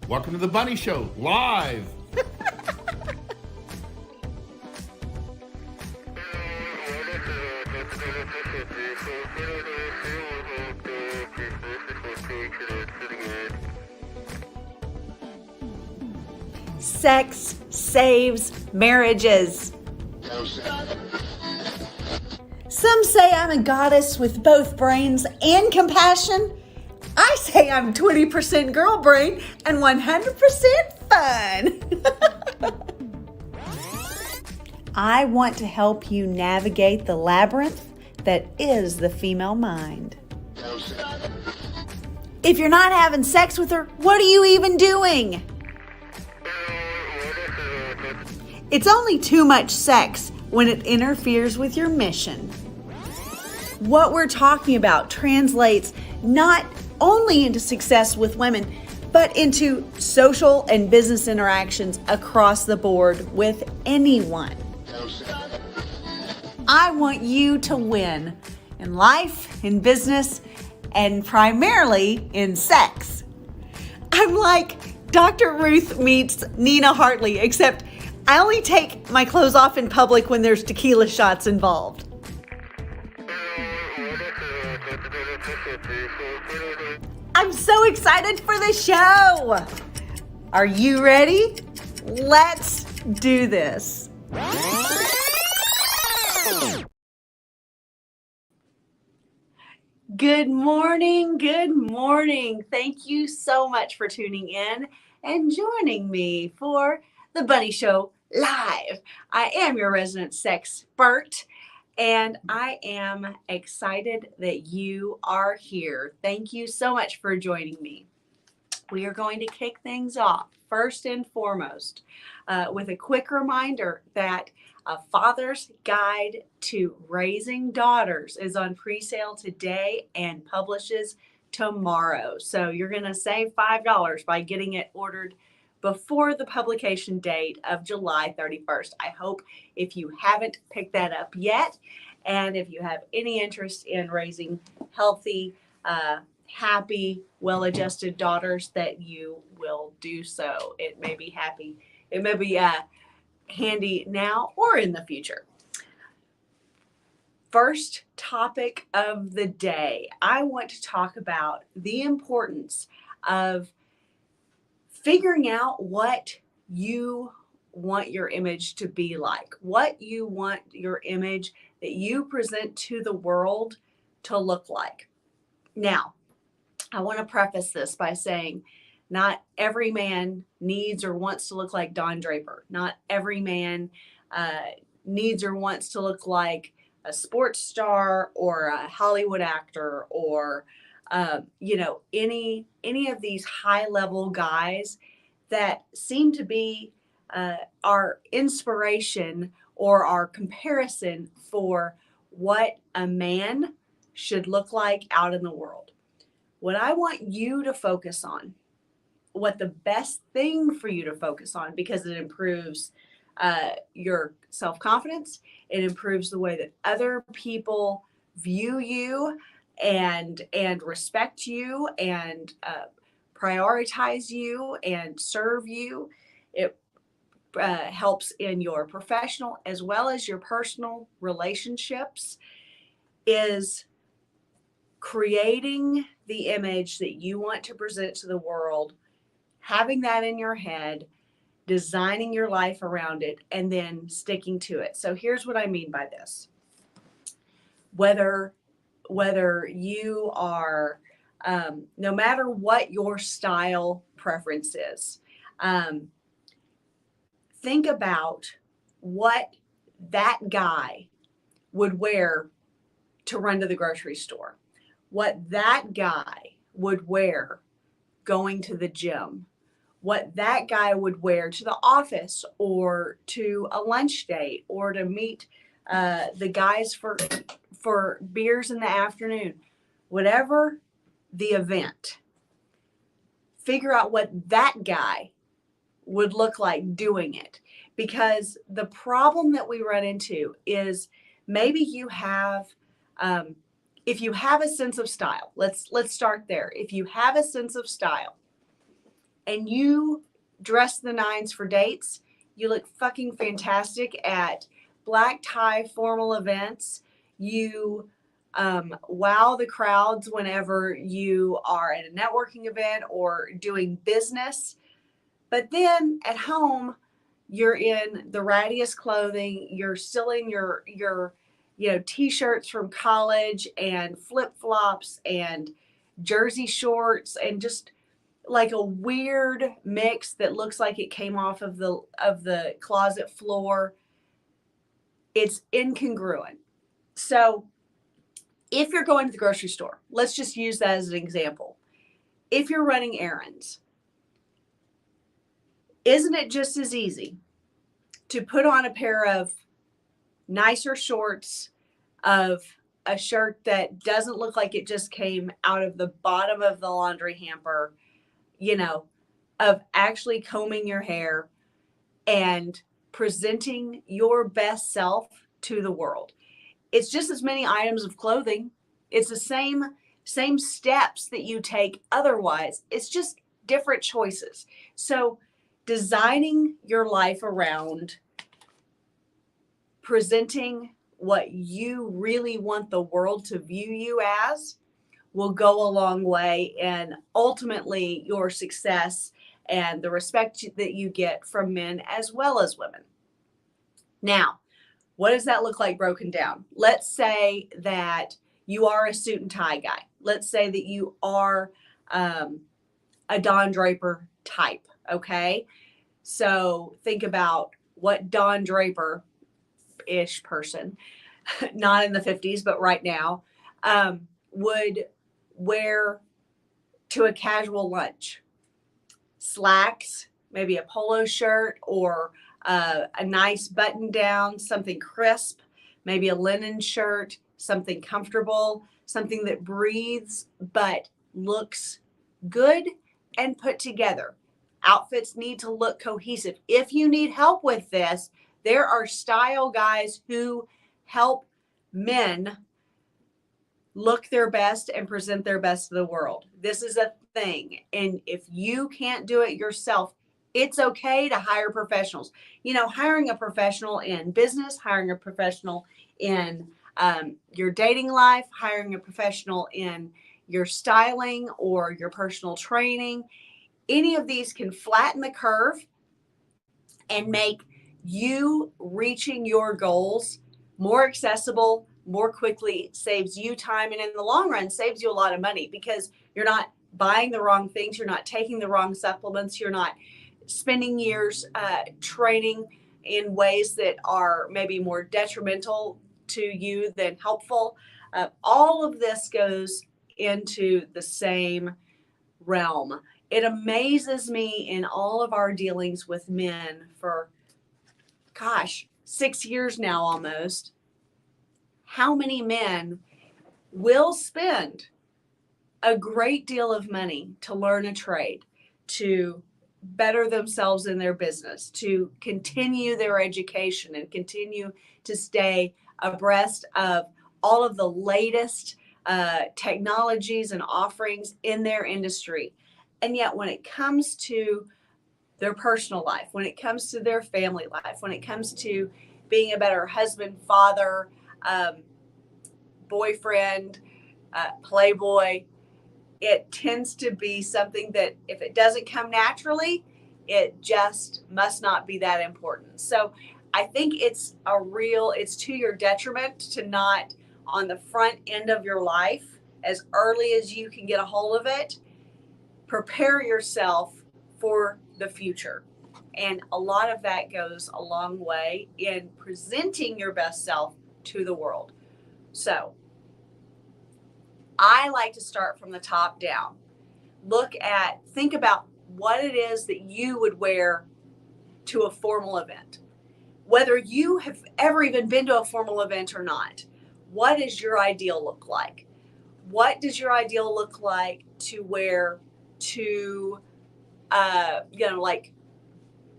Welcome to the Bunny Show, live. Sex saves marriages. Some say I'm a goddess with both brains and compassion. I say I'm 20% girl brain and 100% fun. I want to help you navigate the labyrinth that is the female mind. If you're not having sex with her, what are you even doing? It's only too much sex when it interferes with your mission. What we're talking about translates not only into success with women, but into social and business interactions across the board with anyone. I want you to win in life, in business, and primarily in sex. I'm like Dr. Ruth meets Nina Hartley, except I only take my clothes off in public when there's tequila shots involved. I'm so excited for the show. Are you ready? Let's do this. Good morning. Good morning. Thank you so much for tuning in and joining me for the Bunny Show Live. I am your resident sexpert, and I am excited that you are here. Thank you so much for joining me. We are going to kick things off first and foremost with a quick reminder that A Father's Guide to Raising Daughters is on pre-sale today and publishes tomorrow. So you're going to save $5 by getting it ordered before the publication date of July 31st. I hope if you haven't picked that up yet, and if you have any interest in raising healthy, happy, well-adjusted daughters, that you will do so. It may be handy now or in the future. First topic of the day, I want to talk about the importance of figuring out what you want your image to be like, what you want your image that you present to the world to look like. Now, I want to preface this by saying not every man needs or wants to look like Don Draper. Not every man needs or wants to look like a sports star or a Hollywood actor or any of these high-level guys that seem to be our inspiration or our comparison for what a man should look like out in the world. What I want you to focus on, what the best thing for you to focus on, because it improves your self-confidence, it improves the way that other people view you and respect you and prioritize you and serve you. It helps in your professional as well as your personal relationships, is creating the image that you want to present to the world, having that in your head, designing your life around it, and then sticking to it. So here's what I mean by this. Whether you are, no matter what your style preference is, think about what that guy would wear to run to the grocery store, what that guy would wear going to the gym, what that guy would wear to the office or to a lunch date or to meet the guys for beers in the afternoon. Whatever the event, figure out what that guy would look like doing it. Because the problem that we run into is maybe you have, if you have a sense of style, let's start there. If you have a sense of style, and you dress the nines for dates, you look fucking fantastic at black tie formal events. You wow the crowds whenever you are at a networking event or doing business. But then at home, you're in the rattiest clothing. You're still in your t-shirts from college and flip-flops and jersey shorts and just like a weird mix that looks like it came off of the closet floor. It's incongruent. So if you're going to the grocery store, let's just use that as an example. If you're running errands, isn't it just as easy to put on a pair of nicer shorts, of a shirt that doesn't look like it just came out of the bottom of the laundry hamper, of actually combing your hair and presenting your best self to the world? It's just as many items of clothing. It's the same steps that you take otherwise. It's just different choices. So designing your life around presenting what you really want the world to view you as will go a long way in ultimately your success and the respect that you get from men as well as women. Now, what does that look like broken down? Let's say that you are a suit and tie guy. Let's say that you are a Don Draper type, okay? So think about what Don Draper-ish person, not in the 50s, but right now, would wear to a casual lunch. Slacks, maybe a polo shirt or a nice button down, something crisp, maybe a linen shirt, something comfortable, something that breathes but looks good and put together. Outfits need to look cohesive. If you need help with this, there are style guys who help men look their best and present their best to the world. This is a thing. And if you can't do it yourself, it's okay to hire professionals. Hiring a professional in business, hiring a professional in your dating life, hiring a professional in your styling or your personal training, any of these can flatten the curve and make you reaching your goals more accessible, more quickly, saves you time, and in the long run saves you a lot of money because you're not buying the wrong things, you're not taking the wrong supplements, you're not spending years training in ways that are maybe more detrimental to you than helpful. All of this goes into the same realm. It amazes me in all of our dealings with men for, 6 years now almost, how many men will spend a great deal of money to learn a trade, to better themselves in their business, to continue their education and continue to stay abreast of all of the latest technologies and offerings in their industry. And yet when it comes to their personal life, when it comes to their family life, when it comes to being a better husband, father, boyfriend, playboy, it tends to be something that if it doesn't come naturally, it just must not be that important. So I think it's to your detriment to not, on the front end of your life, as early as you can get a hold of it, prepare yourself for the future. And a lot of that goes a long way in presenting your best self to the world. So I like to start from the top down. Think about what it is that you would wear to a formal event. Whether you have ever even been to a formal event or not, what does your ideal look like? What does your ideal look like to wear to, like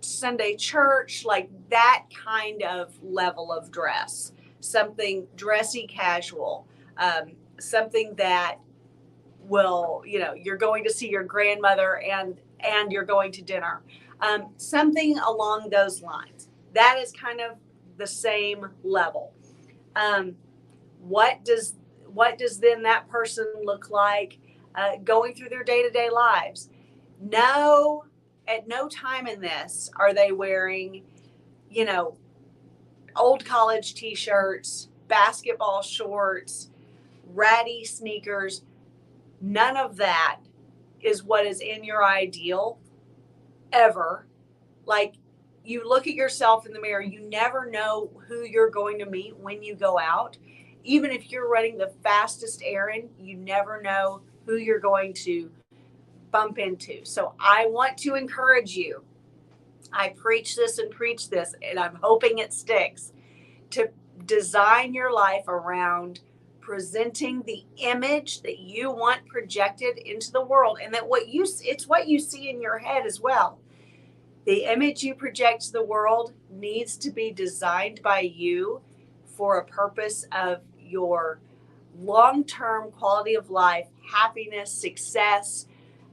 Sunday church, like that kind of level of dress? Something dressy casual, something that you're going to see your grandmother and you're going to dinner. Something along those lines. That is kind of the same level. What does then that person look like going through their day-to-day lives? No, at no time in this are they wearing, old college t-shirts, basketball shorts, ratty sneakers. None of that is what is in your ideal ever. Like, you look at yourself in the mirror, you never know who you're going to meet when you go out. Even if you're running the fastest errand, you never know who you're going to bump into. So I want to encourage you. I preach this, and I'm hoping it sticks, to design your life around presenting the image that you want projected into the world, and that it's what you see in your head as well. The image you project to the world needs to be designed by you for a purpose of your long-term quality of life, happiness, success,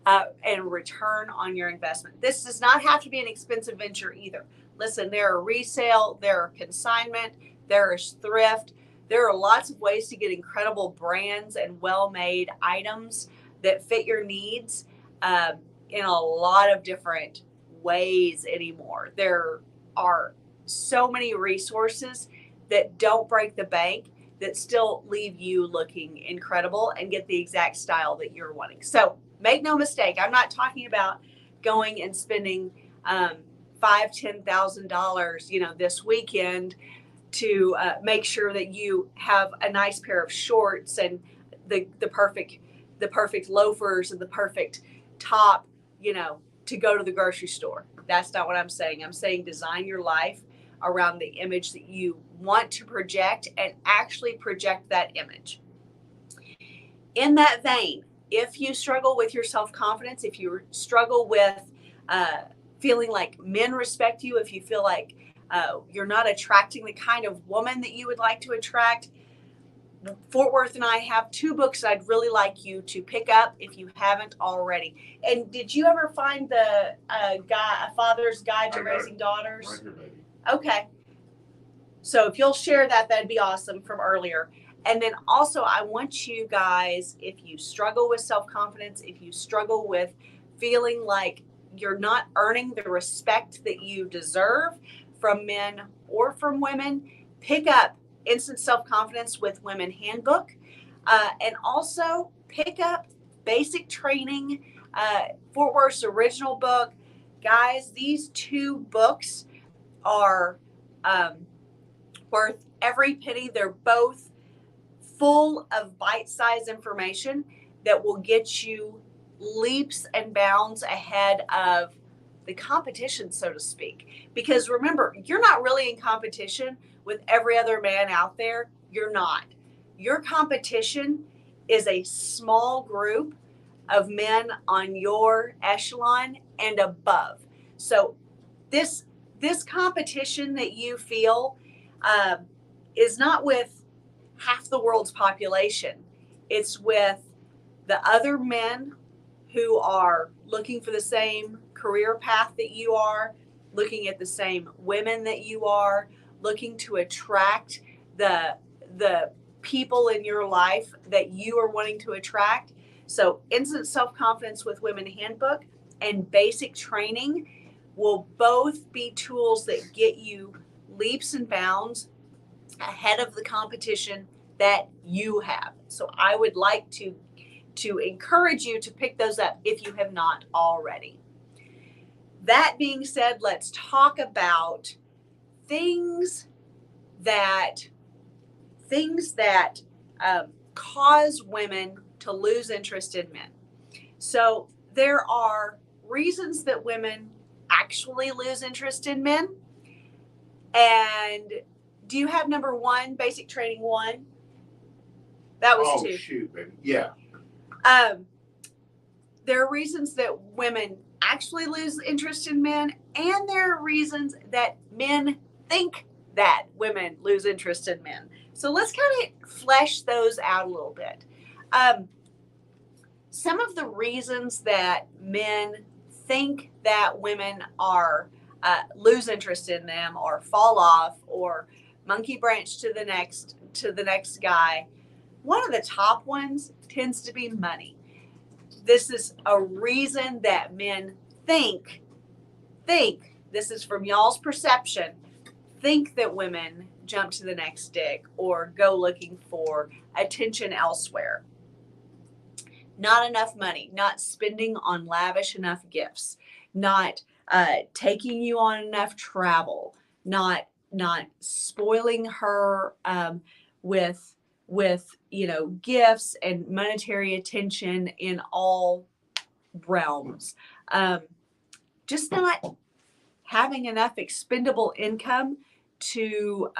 and return on your investment. This does not have to be an expensive venture either. Listen, there are resale, there are consignment, there is thrift. There are lots of ways to get incredible brands and well-made items that fit your needs in a lot of different ways anymore. There are so many resources that don't break the bank, that still leave you looking incredible and get the exact style that you're wanting. So make no mistake, I'm not talking about going and spending $5,000-$10,000, this weekend to make sure that you have a nice pair of shorts and the perfect loafers and the perfect top, to go to the grocery store. That's not what I'm saying. I'm saying design your life around the image that you want to project, and actually project that image. In that vein, if you struggle with your self-confidence, if you struggle with feeling like men respect you, if you feel like you're not attracting the kind of woman that you would like to attract, Fort Worth and I have 2 books I'd really like you to pick up if you haven't already. And did you ever find the A Father's Guide to Raising Daughters? Right here, baby. Okay. So if you'll share that, that'd be awesome, from earlier. And then also, I want you guys, if you struggle with self-confidence, if you struggle with feeling like you're not earning the respect that you deserve from men or from women, pick up Instant Self-Confidence with Women Handbook. And also pick up Basic Training, Fort Worth's original book. Guys, these 2 books are worth every penny. They're both full of bite-sized information that will get you leaps and bounds ahead of the competition, so to speak. Because remember, you're not really in competition with every other man out there. You're not. Your competition is a small group of men on your echelon and above. So this competition that you feel is not with half the world's population. It's with the other men who are looking for the same career path that you are, looking at the same women that you are, looking to attract the people in your life that you are wanting to attract. So Instant Self-Confidence with Women Handbook and Basic Training will both be tools that get you leaps and bounds ahead of the competition that you have. So I would like to encourage you to pick those up if you have not already. That being said, let's talk about things that cause women to lose interest in men. So there are reasons that women actually lose interest in men. And do you have number 1, Basic Training 1? That was 2. Oh, shoot, baby. Yeah. There are reasons that women actually lose interest in men, and there are reasons that men think that women lose interest in men. So let's kind of flesh those out a little bit. some of the reasons that men think that women are lose interest in them or fall off or monkey branch to the next guy. One of the top ones tends to be money. This is a reason that men think, this is from y'all's perception, think that women jump to the next dick or go looking for attention elsewhere. Not enough money, not spending on lavish enough gifts, not taking you on enough travel, not spoiling her with gifts and monetary attention in all realms. Just not having enough expendable income to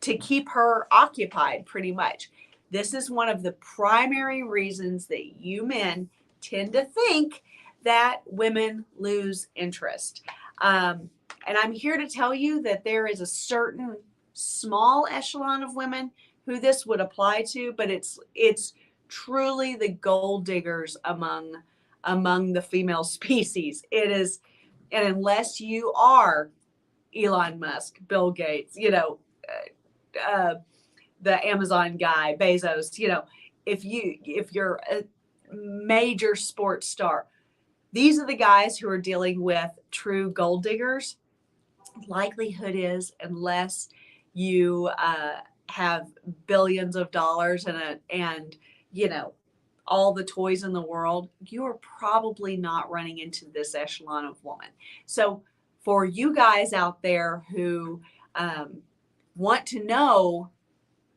keep her occupied, pretty much. This is one of the primary reasons that you men tend to think that women lose interest. And I'm here to tell you that there is a certain small echelon of women who this would apply to, but it's truly the gold diggers among the female species. It is, and unless you are Elon Musk, Bill Gates, the Amazon guy, Bezos, if you're a major sports star, these are the guys who are dealing with true gold diggers. Likelihood is, unless you have billions of dollars and all the toys in the world, you are probably not running into this echelon of woman. So for you guys out there who want to know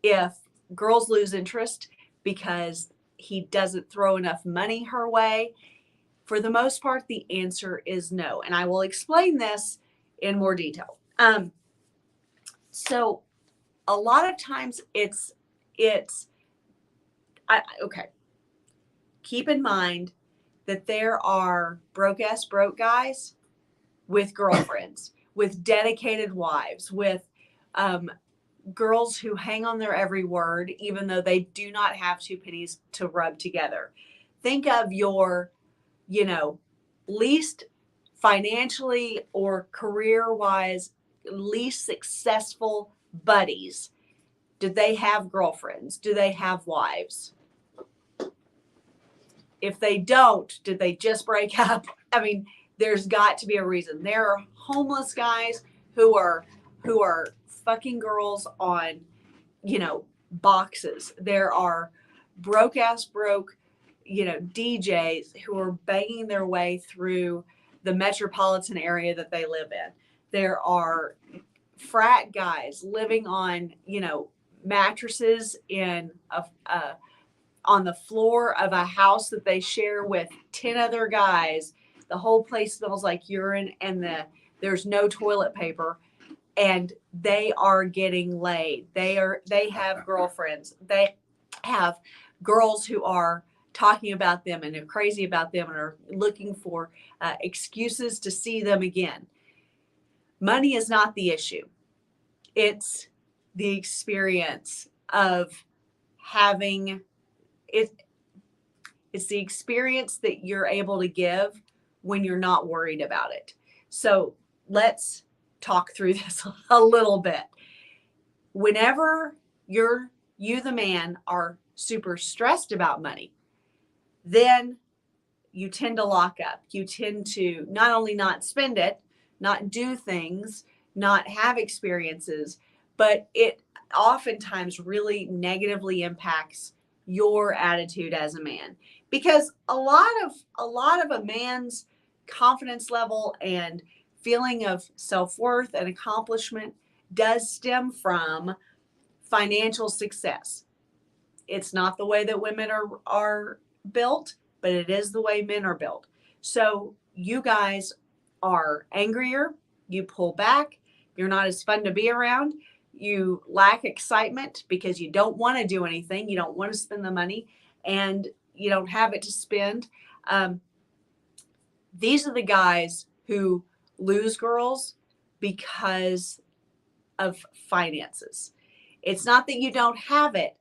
if girls lose interest because he doesn't throw enough money her way, for the most part, the answer is no. And I will explain this in more detail. So a lot of times okay. Keep in mind that there are broke guys with girlfriends, with dedicated wives, with girls who hang on their every word, even though they do not have two pennies to rub together. Think of your, least financially or career-wise, least successful buddies. Did they have girlfriends? Do they have wives? If they don't, did they just break up? I mean, there's got to be a reason. There are homeless guys who are fucking girls on, boxes. There are broke DJs who are banging their way through the metropolitan area that they live in. There are frat guys living on, mattresses on the floor of a house that they share with 10 other guys. The whole place smells like urine and there's no toilet paper, and they are getting laid. They have girlfriends. They have girls who are talking about them and are crazy about them and are looking for excuses to see them again. Money is not the issue. It's the experience of having it. It's the experience that you're able to give when you're not worried about it. So let's talk through this a little bit. Whenever you, the man, are super stressed about money, then you tend to lock up. You tend to not only not spend it, not do things, not have experiences, but it oftentimes really negatively impacts your attitude as a man. Because a lot of a man's confidence level and feeling of self-worth and accomplishment does stem from financial success. It's not the way that women are built, but it is the way men are built. So you guys are angrier, you pull back, you're not as fun to be around, you lack excitement because you don't want to do anything, you don't want to spend the money, and you don't have it to spend. These are the guys who lose girls because of finances. It's not that you don't have it.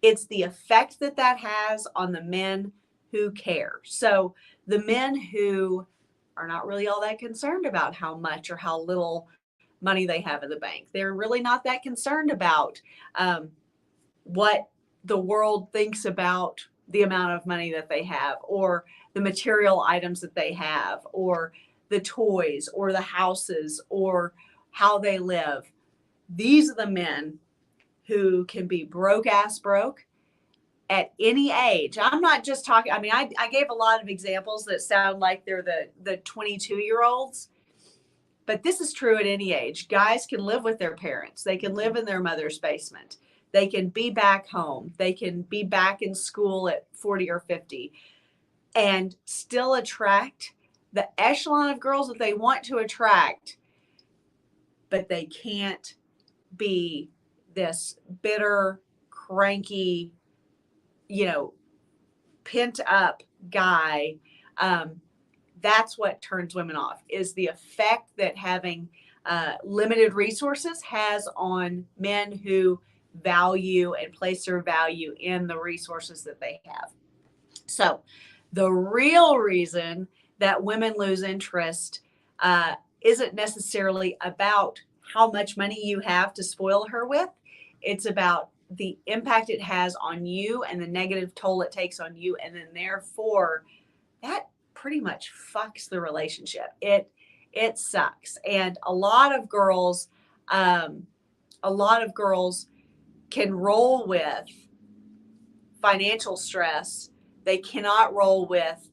It's the effect that that has on the men who care. So the men who are not really all that concerned about how much or how little money they have in the bank. They're really not that concerned about what the world thinks about the amount of money that they have, or the material items that they have, or the toys, or the houses, or how they live. These are the men who can be broke ass broke at any age. I'm not just talking, I mean, I gave a lot of examples that sound like they're the 22-year-olds, but this is true at any age. Guys can live with their parents. They can live in their mother's basement. They can be back home. They can be back in school at 40 or 50 and still attract the echelon of girls that they want to attract, but they can't be this bitter, cranky, pent up guy. That's what turns women off, is the effect that having limited resources has on men who value and place their value in the resources that they have. So the real reason that women lose interest isn't necessarily about how much money you have to spoil her with. It's about the impact it has on you and the negative toll it takes on you. And then therefore that pretty much fucks the relationship. It sucks. And a lot of girls can roll with financial stress. They cannot roll with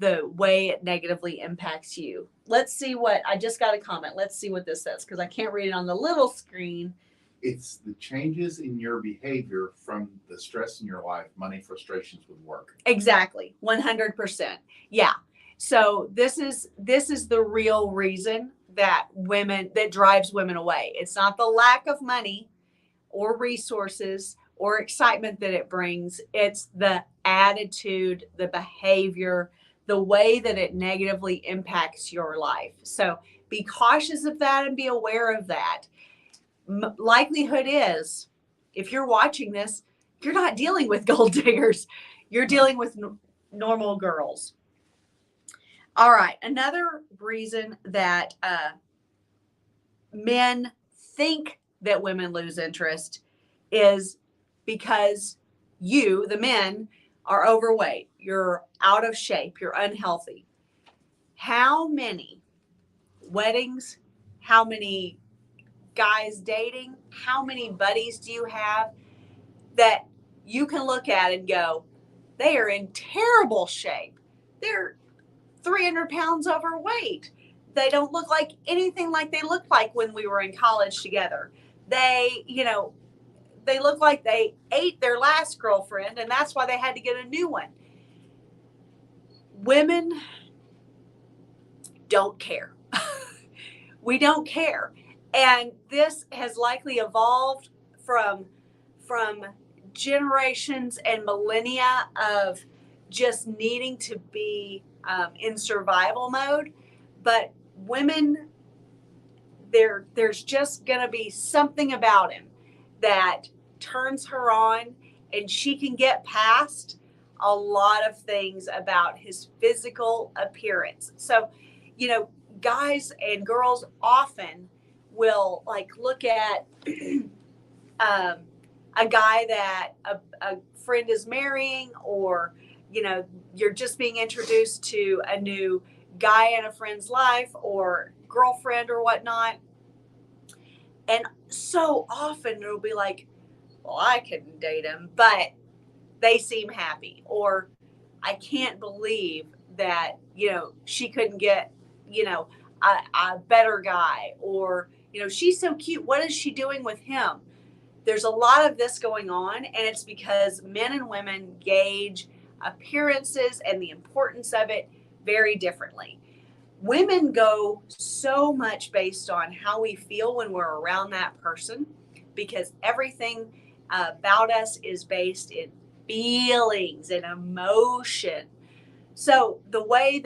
the way it negatively impacts you. Let's see what, I just got a comment. Let's see what this says, because I can't read it on the little screen. It's the changes in your behavior from the stress in your life, money, frustrations with work. Exactly. 100%. Yeah. So this is the real reason that drives women away. It's not the lack of money or resources or excitement that it brings. It's the attitude, the behavior, the way that it negatively impacts your life. So be cautious of that and be aware of that. Likelihood is, if you're watching this, you're not dealing with gold diggers. You're dealing with normal girls. All right. Another reason that men think that women lose interest is because you, the men, are overweight. You're out of shape. You're unhealthy. How many weddings, how many guys dating, how many buddies do you have that you can look at and go, they are in terrible shape. They're 300 pounds overweight. They don't look like anything like they looked like when we were in college together. They look like they ate their last girlfriend and that's why they had to get a new one. Women don't care. We don't care. And this has likely evolved from generations and millennia of just needing to be in survival mode. But women, there's just going to be something about him that turns her on, and she can get past a lot of things about his physical appearance. So, guys and girls often will look at a guy that a friend is marrying, or you're just being introduced to a new guy in a friend's life or girlfriend or whatnot, and so often it'll be like, well, I couldn't date him, but they seem happy, or I can't believe that she couldn't get a better guy, or she's so cute, what is she doing with him? There's a lot of this going on, and it's because men and women gauge appearances and the importance of it very differently. Women go so much based on how we feel when we're around that person, because everything about us is based in feelings and emotion. So the way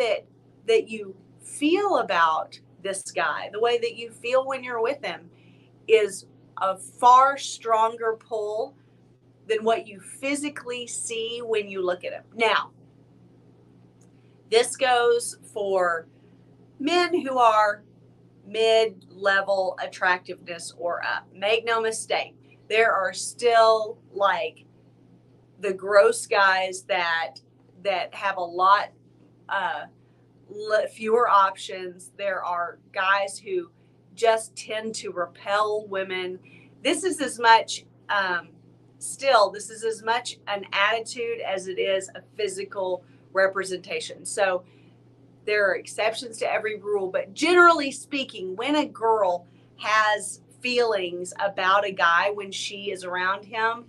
that you feel about this guy, the way that you feel when you're with him, is a far stronger pull than what you physically see when you look at them. Now, this goes for men who are mid-level attractiveness or up. Make no mistake, there are still like the gross guys that have a lot fewer options. There are guys who just tend to repel women. This is as much this is as much an attitude as it is a physical representation. So there are exceptions to every rule, but generally speaking, when a girl has feelings about a guy when she is around him,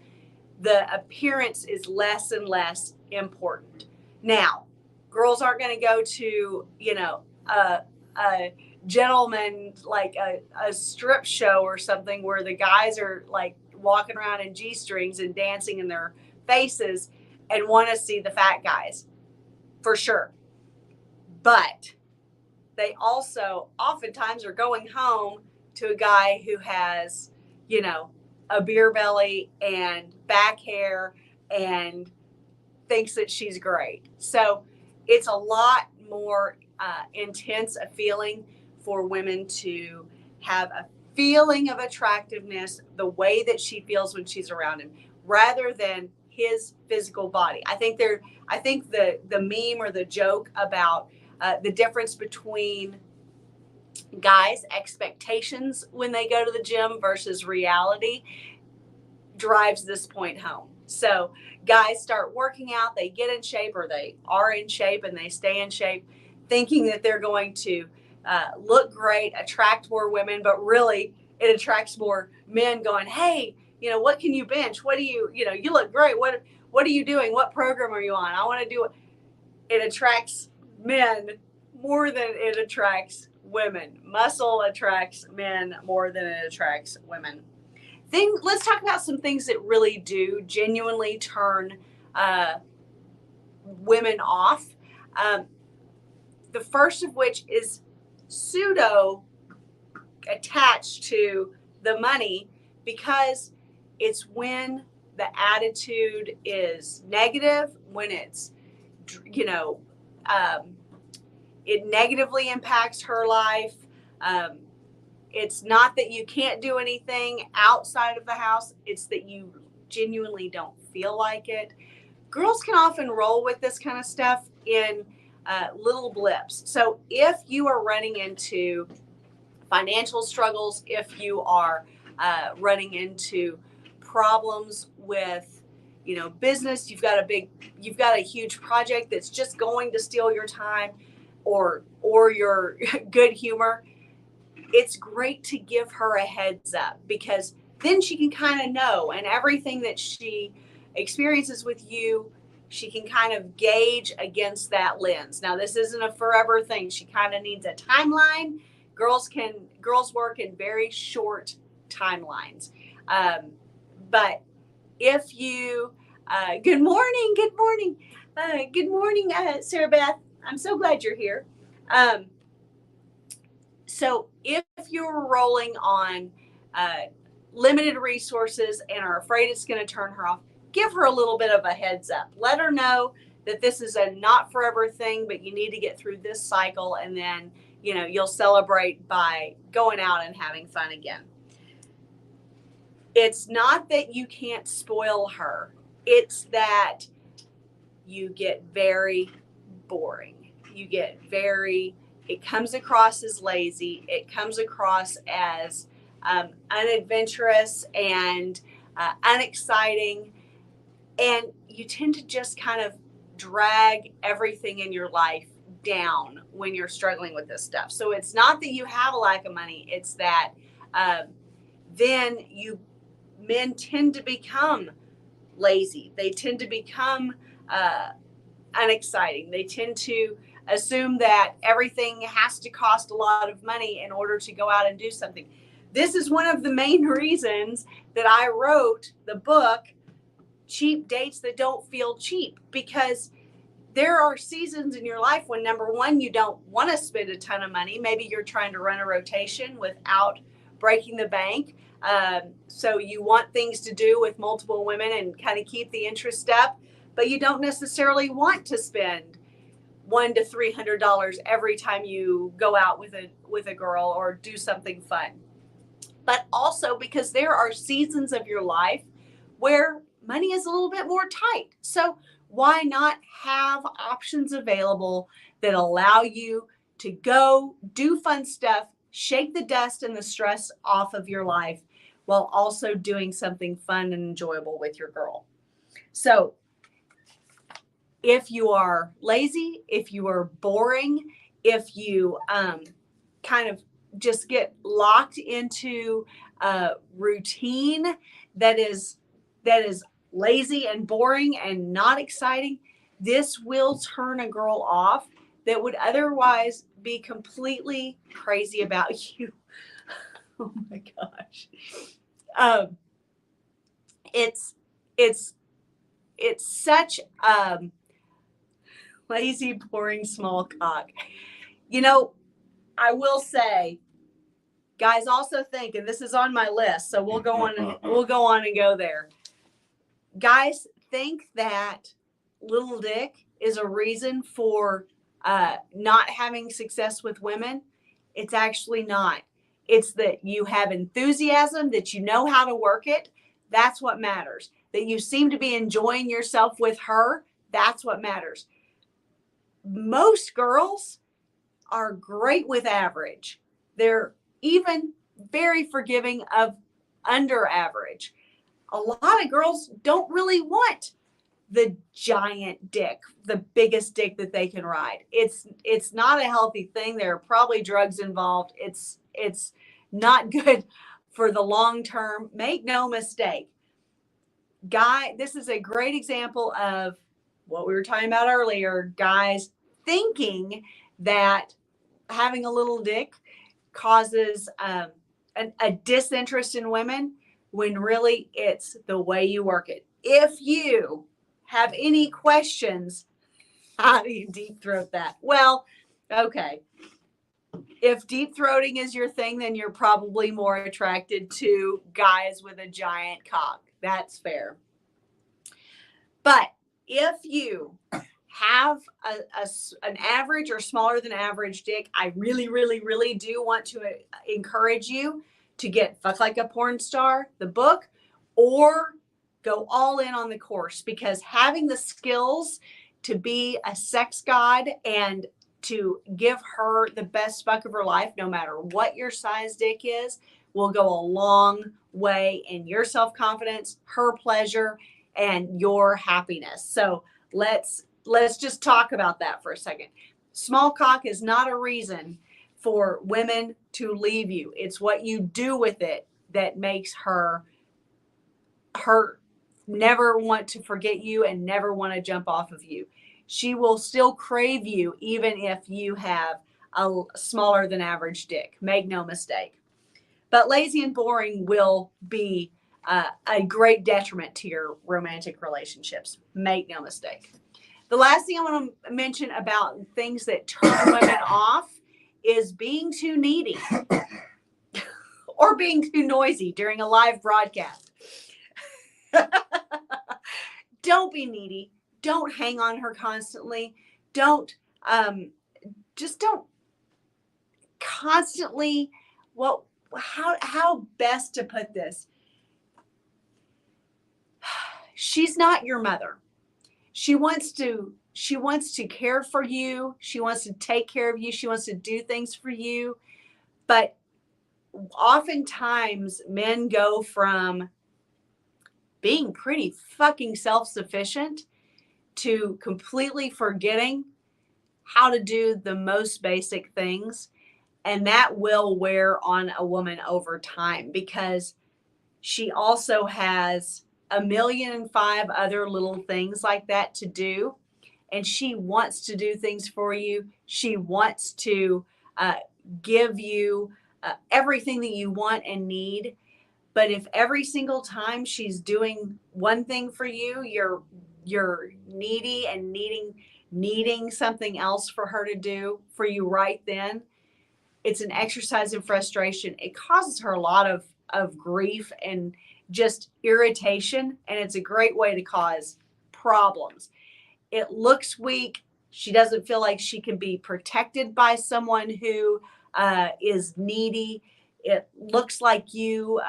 the appearance is less and less important. Now, girls aren't going to go to, a gentleman, like a strip show or something where the guys are like walking around in G-strings and dancing in their faces and want to see the fat guys, for sure. But they also oftentimes are going home to a guy who has, a beer belly and back hair and thinks that she's great. So it's a lot more intense a feeling for women to have a feeling of attractiveness the way that she feels when she's around him, rather than his physical body. I think the meme or the joke about the difference between guys' expectations when they go to the gym versus reality drives this point home. So guys start working out, they get in shape, or they are in shape and they stay in shape, thinking that they're going to look great, attract more women, but really it attracts more men going, hey, what can you bench? What do you look great. What are you doing? What program are you on? I want to do it. It attracts men more than it attracts women. Muscle attracts men more than it attracts women. Let's talk about some things that really do genuinely turn women off. The first of which is pseudo attached to the money, because it's when the attitude is negative, when it's, it negatively impacts her life. It's not that you can't do anything outside of the house. It's that you genuinely don't feel like it. Girls can often roll with this kind of stuff in little blips. So if you are running into financial struggles, if you are running into problems with, business, you've got a huge project that's just going to steal your time or your good humor, it's great to give her a heads up, because then she can kind of know, and everything that she experiences with you, she can kind of gauge against that lens. Now, this isn't a forever thing. She kind of needs a timeline. Girls work in very short timelines. But if you, good morning, Sarah Beth. I'm so glad you're here. So if you're rolling on limited resources and are afraid it's going to turn her off, give her a little bit of a heads up. Let her know that this is a not forever thing, but you need to get through this cycle, and then, you'll celebrate by going out and having fun again. It's not that you can't spoil her. It's that you get very boring. It comes across as lazy. It comes across as unadventurous and unexciting. And you tend to just kind of drag everything in your life down when you're struggling with this stuff. So it's not that you have a lack of money. It's that then men tend to become lazy. They tend to become unexciting. They tend to assume that everything has to cost a lot of money in order to go out and do something. This is one of the main reasons that I wrote the book, Cheap Dates That Don't Feel Cheap, because there are seasons in your life when, number one, you don't want to spend a ton of money. Maybe you're trying to run a rotation without breaking the bank. So you want things to do with multiple women and kind of keep the interest up, but you don't necessarily want to spend $100 to $300 every time you go out with a girl or do something fun. But also because there are seasons of your life where money is a little bit more tight. So why not have options available that allow you to go do fun stuff, shake the dust and the stress off of your life while also doing something fun and enjoyable with your girl? So if you are lazy, if you are boring, if you kind of just get locked into a routine that is lazy and boring and not exciting, this will turn a girl off that would otherwise be completely crazy about you. Oh my gosh. It's such lazy, boring, small cock. You know, I will say, guys also think, and this is on my list, so we'll go on and go there. Guys think that little dick is a reason for not having success with women. It's actually not. It's that you have enthusiasm, that you know how to work it. That's what matters. That you seem to be enjoying yourself with her. That's what matters. Most girls are great with average. They're even very forgiving of under average. A lot of girls don't really want the giant dick, the biggest dick that they can ride. It's not a healthy thing. There are probably drugs involved. It's not good for the long term. Make no mistake. This is a great example of what we were talking about earlier. Guys thinking that having a little dick causes a disinterest in women, when really it's the way you work it. If you have any questions, how do you deep throat that? Well, okay. If deep throating is your thing, then you're probably more attracted to guys with a giant cock. That's fair. But if you have an average or smaller than average dick, I really, really, really do want to encourage you to get Fuck Like a Porn Star, the book, or go all in on the course, because having the skills to be a sex god and to give her the best fuck of her life, no matter what your size dick is, will go a long way in your self-confidence, her pleasure, and your happiness. So let's just talk about that for a second. Small cock is not a reason for women to leave you. It's what you do with it that makes her never want to forget you and never want to jump off of you. She will still crave you even if you have a smaller than average dick. Make no mistake. But lazy and boring will be a great detriment to your romantic relationships. Make no mistake. The last thing I want to mention about things that turn women off is being too needy or being too noisy during a live broadcast. Don't be needy. Don't hang on her constantly. Don't constantly, how best to put this? She's not your mother. She wants to care for you. She wants to take care of you. She wants to do things for you. But oftentimes men go from being pretty fucking self-sufficient to completely forgetting how to do the most basic things. And that will wear on a woman over time, because she also has 1,000,005 other little things like that to do. And she wants to do things for you. She wants to give you everything that you want and need. But if every single time she's doing one thing for you, you're needy and needing something else for her to do for you right then, it's an exercise in frustration. It causes her a lot of of grief and just irritation, and it's a great way to cause problems. It looks weak. She doesn't feel like she can be protected by someone who is needy. It looks like you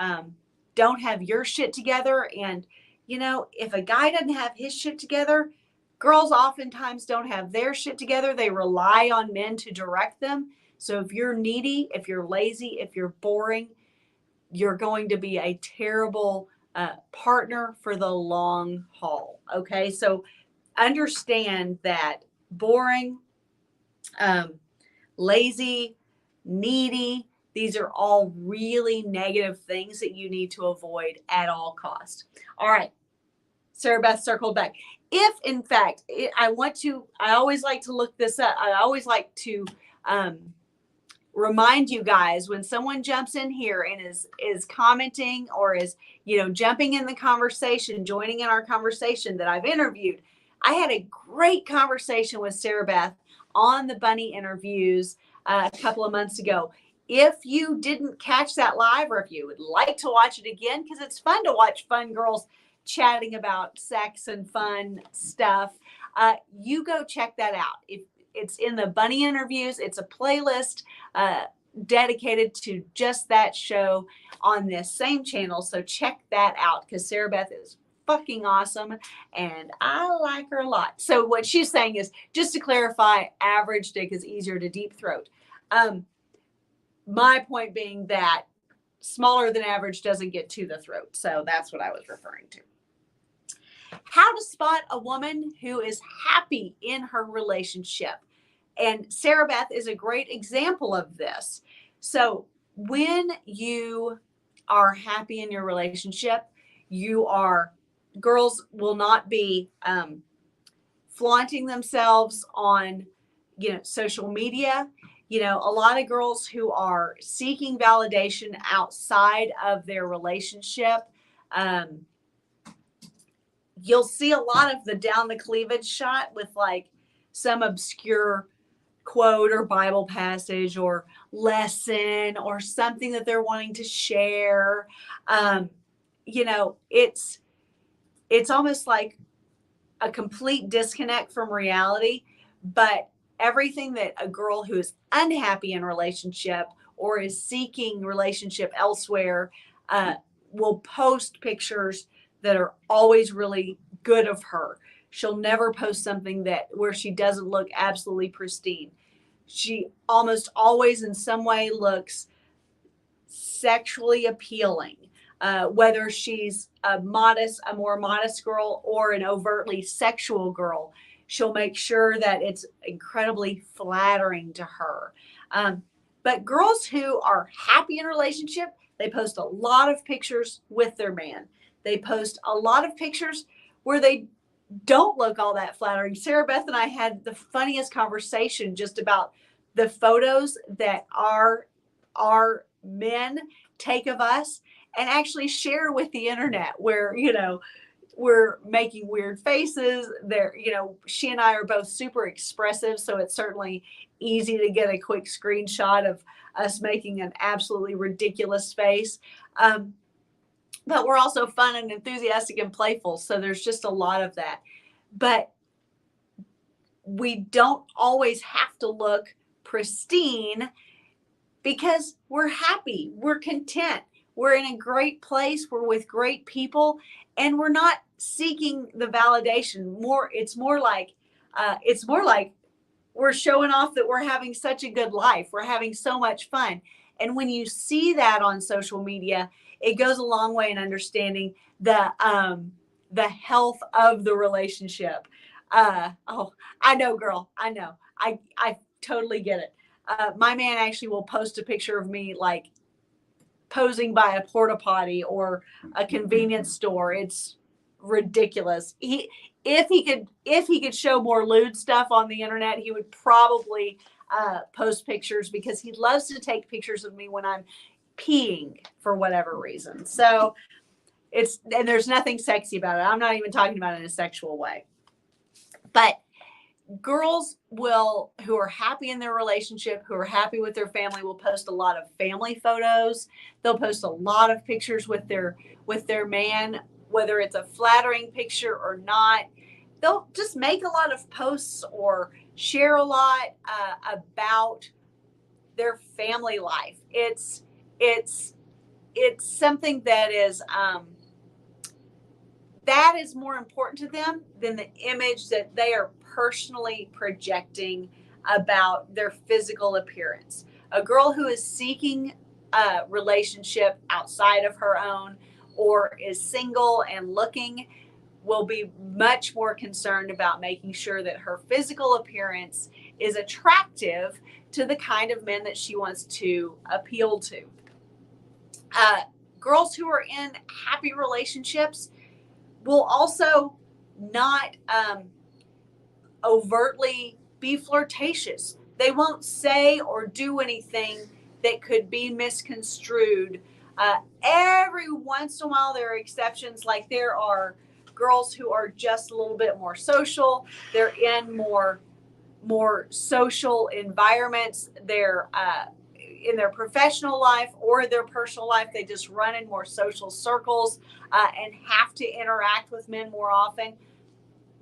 don't have your shit together. And, if a guy doesn't have his shit together, girls oftentimes don't have their shit together. They rely on men to direct them. So if you're needy, if you're lazy, if you're boring, you're going to be a terrible partner for the long haul. Okay. So understand that boring, lazy, needy, these are all really negative things that you need to avoid at all costs. All right. Sarah Beth circled back. If in fact, I always like to look this up. I always like to remind you guys when someone jumps in here and is commenting or is, jumping in the conversation, joining in our conversation that I've interviewed. I had a great conversation with Sarah Beth on the Bunny interviews a couple of months ago. If you didn't catch that live, or if you would like to watch it again, because it's fun to watch fun girls chatting about sex and fun stuff, you go check that out. If it's in the Bunny interviews, it's a playlist dedicated to just that show on this same channel. So check that out, because Sarah Beth is fucking awesome and I like her a lot. So what she's saying is, just to clarify, average dick is easier to deep throat. My point being that smaller than average doesn't get to the throat. So that's what I was referring to. How to spot a woman who is happy in her relationship. And Sarah Beth is a great example of this. So when you are happy in your relationship, girls will not be flaunting themselves on, social media. A lot of girls who are seeking validation outside of their relationship, you'll see a lot of the down the cleavage shot with like some obscure quote or Bible passage or lesson or something that they're wanting to share. It's almost like a complete disconnect from reality, but everything that a girl who is unhappy in relationship or is seeking relationship elsewhere will post pictures that are always really good of her. She'll never post something where she doesn't look absolutely pristine. She almost always in some way looks sexually appealing, whether she's a more modest girl or an overtly sexual girl. She'll make sure that it's incredibly flattering to her. But girls who are happy in a relationship, they post a lot of pictures with their man. They post a lot of pictures where they don't look all that flattering. Sarah Beth and I had the funniest conversation just about the photos that our men take of us and actually share with the internet, where, we're making weird faces there. She and I are both super expressive, so it's certainly easy to get a quick screenshot of us making an absolutely ridiculous face. But we're also fun and enthusiastic and playful. So there's just a lot of that. But we don't always have to look pristine because we're happy. We're content. We're in a great place. We're with great people. And we're not seeking the validation. It's more like we're showing off that we're having such a good life. We're having so much fun. And when you see that on social media, it goes a long way in understanding the health of the relationship. I know, girl. I know. I totally get it. My man actually will post a picture of me like posing by a porta potty or a convenience store. It's ridiculous. If he could show more lewd stuff on the internet, he would probably post pictures, because he loves to take pictures of me when I'm peeing for whatever reason. So and there's nothing sexy about it. I'm not even talking about it in a sexual way. But girls who are happy in their relationship, who are happy with their family, will post a lot of family photos. They'll post a lot of pictures with their man, whether it's a flattering picture or not. They'll just make a lot of posts or share a lot about their family life. It's something that is more important to them than the image that they are personally projecting about their physical appearance. A girl who is seeking a relationship outside of her own or is single and looking will be much more concerned about making sure that her physical appearance is attractive to the kind of men that she wants to appeal to. Girls who are in happy relationships will also not overtly be flirtatious. They won't say or do anything that could be misconstrued. Every once in a while, there are exceptions, like there are girls who are just a little bit more social. They're in more social environments. They're in their professional life or their personal life, they just run in more social circles and have to interact with men more often.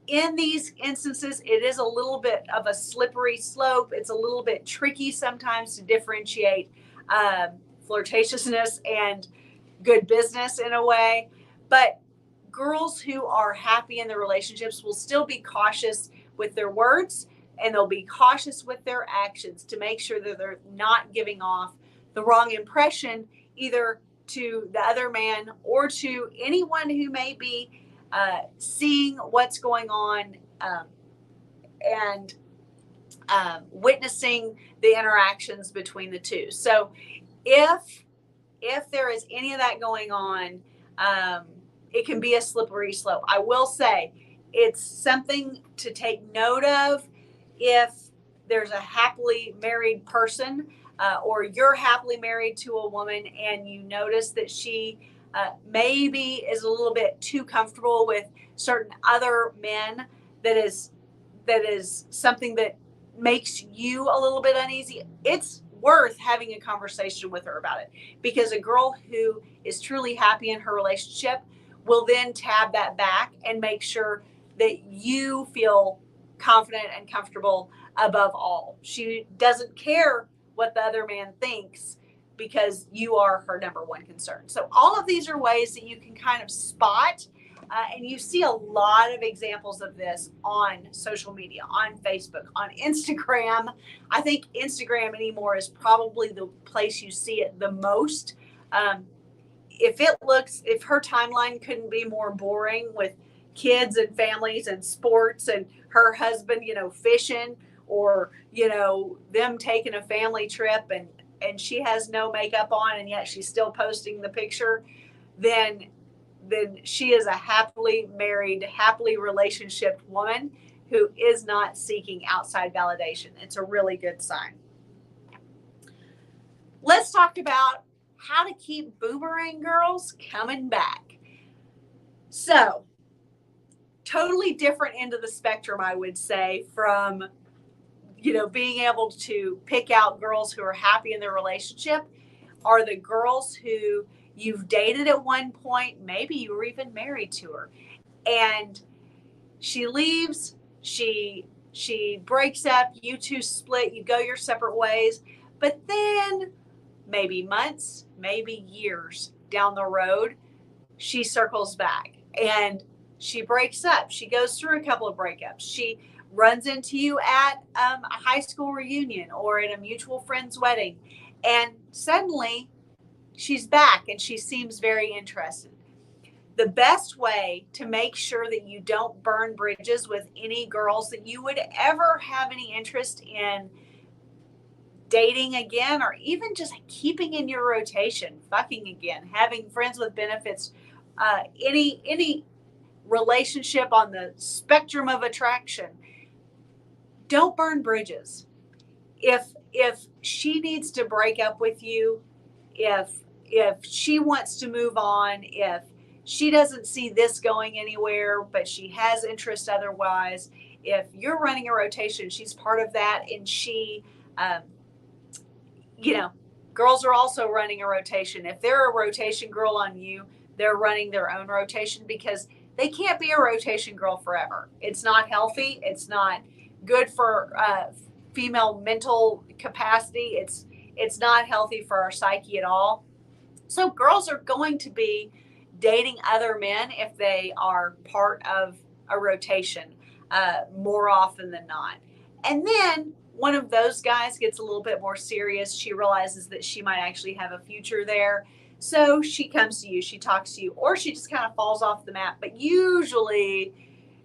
In these instances, it is a little bit of a slippery slope. It's a little bit tricky sometimes to differentiate flirtatiousness and good business in a way. But girls who are happy in their relationships will still be cautious with their words, and they'll be cautious with their actions to make sure that they're not giving off the wrong impression either to the other man or to anyone who may be seeing what's going on and witnessing the interactions between the two. So if there is any of that going on, it can be a slippery slope. I will say it's something to take note of if there's a happily married person or you're happily married to a woman and you notice that she maybe is a little bit too comfortable with certain other men, that is something that makes you a little bit uneasy. It's worth having a conversation with her about it, because a girl who is truly happy in her relationship will then tab that back and make sure that you feel confident and comfortable above all. She doesn't care what the other man thinks because you are her number one concern. So all of these are ways that you can kind of spot, and you see a lot of examples of this on social media, on Facebook, on Instagram. I think Instagram anymore is probably the place you see it the most. If her timeline couldn't be more boring with kids and families and sports and her husband, fishing, or, them taking a family trip and she has no makeup on and yet she's still posting the picture, then she is a happily married, happily relationship woman who is not seeking outside validation. It's a really good sign. Let's talk about how to keep boomerang girls coming back. So, totally different end of the spectrum, I would say, from being able to pick out girls who are happy in their relationship are the girls who you've dated at one point, maybe you were even married to her, and she leaves, she breaks up, you two split, you go your separate ways, but then maybe months, maybe years down the road, she circles back and she breaks up. She goes through a couple of breakups. She runs into you at a high school reunion or at a mutual friend's wedding, and suddenly she's back and she seems very interested. The best way to make sure that you don't burn bridges with any girls that you would ever have any interest in dating again, or even just keeping in your rotation, fucking again, having friends with benefits, any relationship on the spectrum of attraction, don't burn bridges. If she needs to break up with you, if she wants to move on, if she doesn't see this going anywhere, but she has interest otherwise, if you're running a rotation, she's part of that, and she, you know, girls are also running a rotation. If they're a rotation girl on you, they're running their own rotation, because they can't be a rotation girl forever. It's not healthy. It's not good for female mental capacity. It's not healthy for our psyche at all. So girls are going to be dating other men if they are part of a rotation more often than not. And then one of those guys gets a little bit more serious. She realizes that she might actually have a future there. So she comes to you, she talks to you, or she just kind of falls off the map. But usually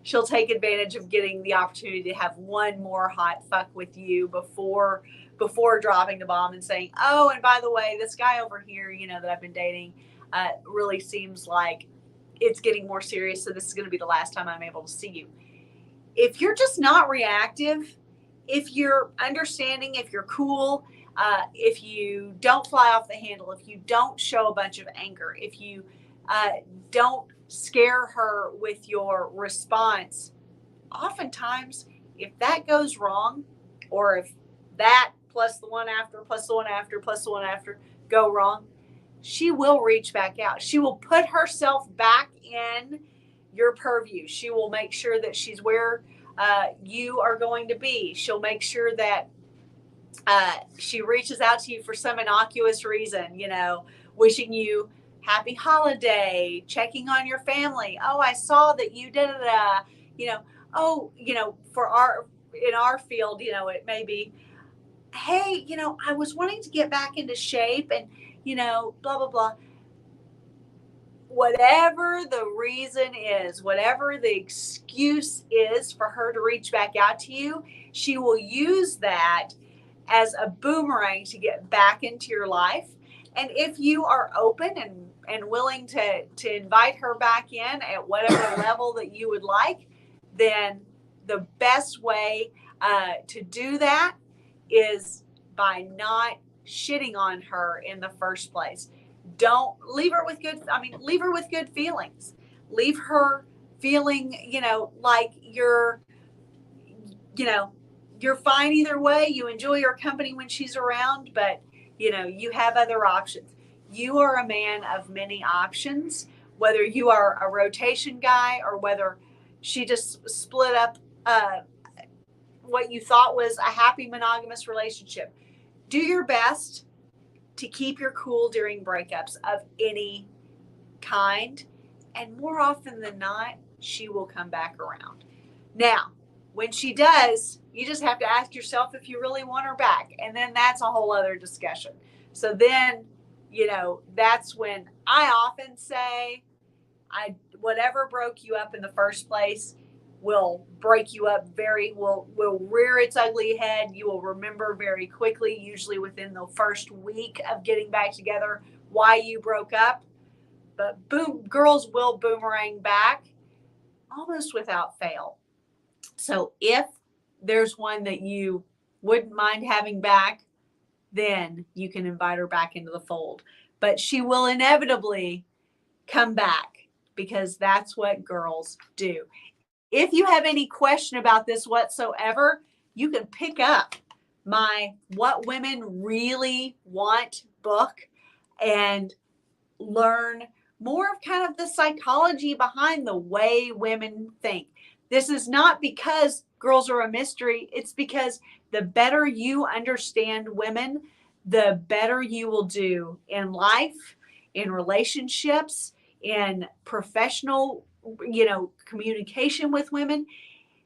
she'll take advantage of getting the opportunity to have one more hot fuck with you before dropping the bomb and saying, oh, and by the way, this guy over here, you know, that I've been dating really seems like it's getting more serious. So this is going to be the last time I'm able to see you. If you're just not reactive, if you're understanding, if you're cool, if you don't fly off the handle, if you don't show a bunch of anger, if you don't scare her with your response, oftentimes, if that goes wrong, or if that plus the one after, plus the one after, plus the one after go wrong, she will reach back out. She will put herself back in your purview. She will make sure that she's where you are going to be. She'll make sure that she reaches out to you for some innocuous reason, you know, wishing you happy holiday, checking on your family. Oh, I saw that you did it, you know, oh, you know, in our field, you know, it may be, hey, you know, I was wanting to get back into shape and, you know, blah, blah, blah. Whatever the reason is, whatever the excuse is for her to reach back out to you, she will use that as a boomerang to get back into your life. And if you are open and willing to invite her back in at whatever level that you would like, then the best way to do that is by not shitting on her in the first place. Don't leave her with leave her with good feelings. Leave her feeling, you know, like you're fine either way. You enjoy her company when she's around, but you know, you have other options. You are a man of many options, whether you are a rotation guy or whether she just split up what you thought was a happy monogamous relationship. Do your best to keep your cool during breakups of any kind. And more often than not, she will come back around. Now, when she does, you just have to ask yourself if you really want her back. And then that's a whole other discussion. So then, you know, that's when I often say, whatever broke you up in the first place will break you up will rear its ugly head. You will remember very quickly, usually within the first week of getting back together, why you broke up. But girls will boomerang back almost without fail. So if there's one that you wouldn't mind having back, then you can invite her back into the fold. But she will inevitably come back because that's what girls do. If you have any question about this whatsoever, you can pick up my What Women Really Want book and learn more of kind of the psychology behind the way women think. This is not because girls are a mystery. It's because the better you understand women, the better you will do in life, in relationships, in professional, you know, communication with women.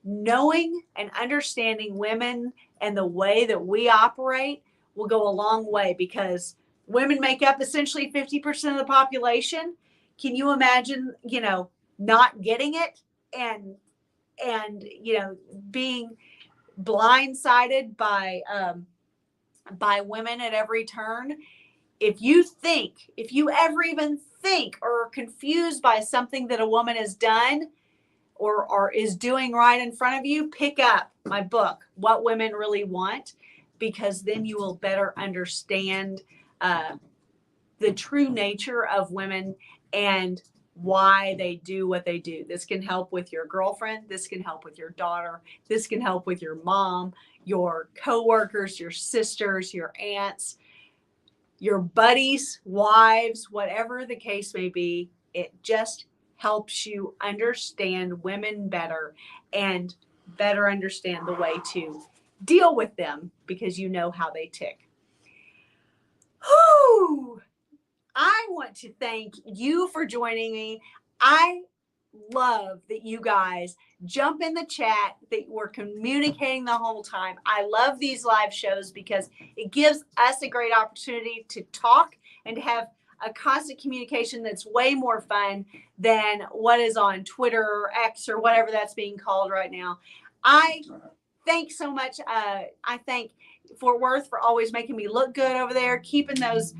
Knowing and understanding women and the way that we operate will go a long way, because women make up essentially 50% of the population. Can you imagine, you know, not getting it and you know, being blindsided by women at every turn? If you ever even think or are confused by something that a woman has done or is doing right in front of you, pick up my book, What Women Really Want, because then you will better understand the true nature of women and why they do what they do. This can help with your girlfriend. This can help with your daughter. This can help with your mom, your coworkers, your sisters, your aunts, your buddies, wives, whatever the case may be. It just helps you understand women better and better understand the way to deal with them because you know how they tick. Whew. I want to thank you for joining me. I love that you guys jump in the chat, that we're communicating the whole time. I love these live shows because it gives us a great opportunity to talk and to have a constant communication that's way more fun than what is on Twitter or X or whatever that's being called right now. I thank so much. I thank Fort Worth for always making me look good over there, keeping those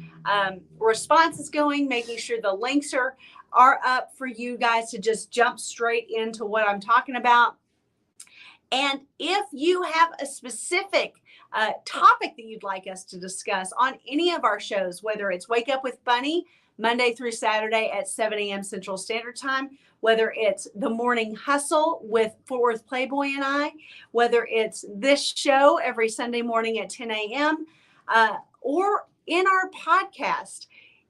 responses going, making sure the links are up for you guys to just jump straight into what I'm talking about. And if you have a specific topic that you'd like us to discuss on any of our shows, whether it's Wake Up with Bunny, Monday through Saturday at 7 a.m. Central Standard Time, whether it's The Morning Hustle with Fort Worth Playboy and I, whether it's this show every Sunday morning at 10 a.m., or in our podcast.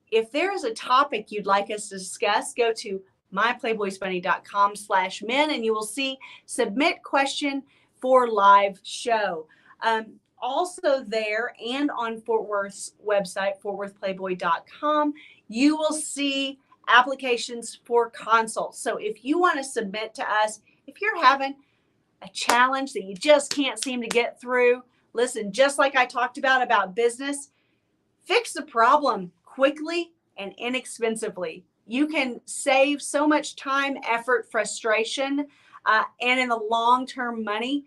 If there is a topic you'd like us to discuss, go to myplayboysbunny.com/men and you will see submit question for live show. Also there and on Fort Worth's website, fortworthplayboy.com, you will see applications for consults. So if you want to submit to us, if you're having a challenge that you just can't seem to get through, listen, just like I talked about business, fix the problem quickly and inexpensively. You can save so much time, effort, frustration, and in the long-term money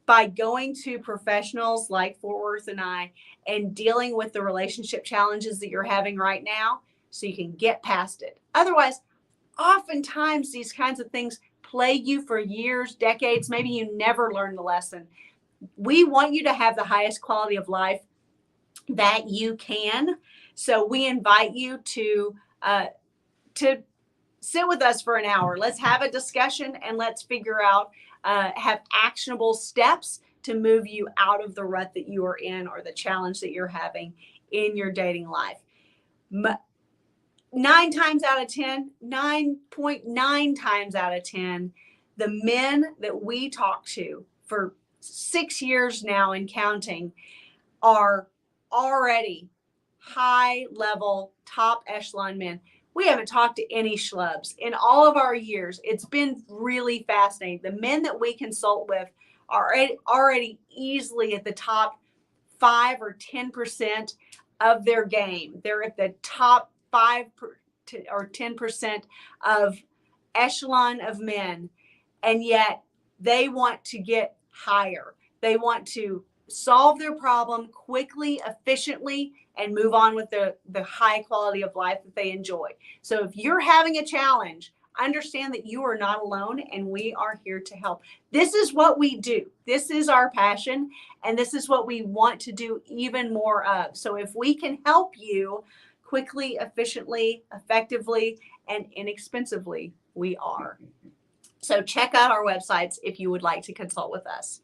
by going to professionals like Fort Worth and I and dealing with the relationship challenges that you're having right now so you can get past it. Otherwise, oftentimes these kinds of things plague you for years, decades. Maybe you never learn the lesson. We want you to have the highest quality of life that you can. So we invite you to sit with us for an hour. Let's have a discussion and let's figure out, have actionable steps to move you out of the rut that you are in or the challenge that you're having in your dating life. 9.9 times out of 10, the men that we talk to for 6 years now and counting are already high level, top echelon men. We haven't talked to any schlubs in all of our years. It's been really fascinating. The men that we consult with are already easily at the top 5 or 10% of their game. They're at the top 5 or 10% of echelon of men. And yet they want to get higher. They want to solve their problem quickly, efficiently, and move on with the high quality of life that they enjoy. So if you're having a challenge, understand that you are not alone and we are here to help. This is what we do. This is our passion, and this is what we want to do even more of. So if we can help you quickly, efficiently, effectively, and inexpensively, we are. So check out our websites if you would like to consult with us.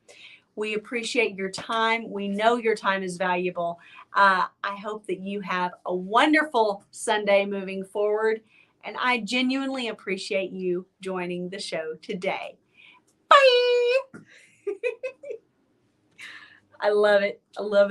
We appreciate your time. We know your time is valuable. I hope that you have a wonderful Sunday moving forward. And I genuinely appreciate you joining the show today. Bye. I love it. I love it.